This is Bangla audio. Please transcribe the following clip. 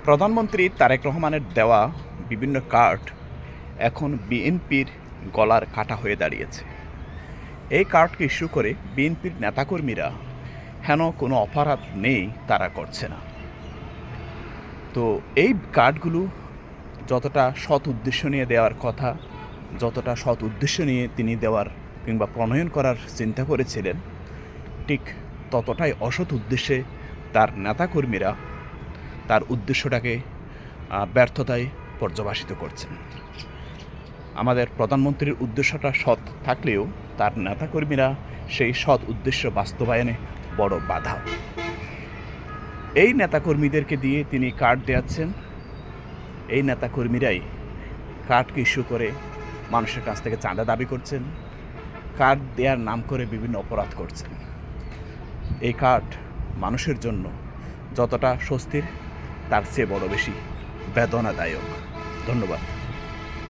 প্রধানমন্ত্রী তারেক রহমানের দেওয়া বিভিন্ন কার্ড এখন বিএনপির গলার কাটা হয়ে দাঁড়িয়েছে। এই কার্ডকে ইস্যু করে বিএনপির নেতাকর্মীরা হেন কোনো অপরাধ নেই তারা করছে না। তো এই কার্ডগুলো যতটা সৎ উদ্দেশ্য নিয়ে দেওয়ার কথা, যতটা সৎ উদ্দেশ্য নিয়ে তিনি দেওয়ার কিংবা প্রণয়ন করার চিন্তা করেছিলেন, ঠিক ততটাই অসৎ উদ্দেশ্যে তার নেতাকর্মীরা তার উদ্দেশ্যটাকে ব্যর্থতায় পর্যবসিত করছেন। আমাদের প্রধানমন্ত্রীর উদ্দেশ্যটা সৎ থাকলেও তার নেতাকর্মীরা সেই সৎ উদ্দেশ্য বাস্তবায়নে বড় বাধা। এই নেতাকর্মীদেরকে দিয়ে তিনি কার্ড দেওয়াচ্ছেন। এই নেতাকর্মীরাই কার্ডকে ইস্যু করে মানুষের কাছ থেকে চাঁদা দাবি করছেন, কার্ড দেওয়ার নাম করে বিভিন্ন অপরাধ করছেন। এই কার্ড মানুষের জন্য যতটা স্বস্তির, তার চেয়ে বড় বেশি বেদনাদায়ক। ধন্যবাদ।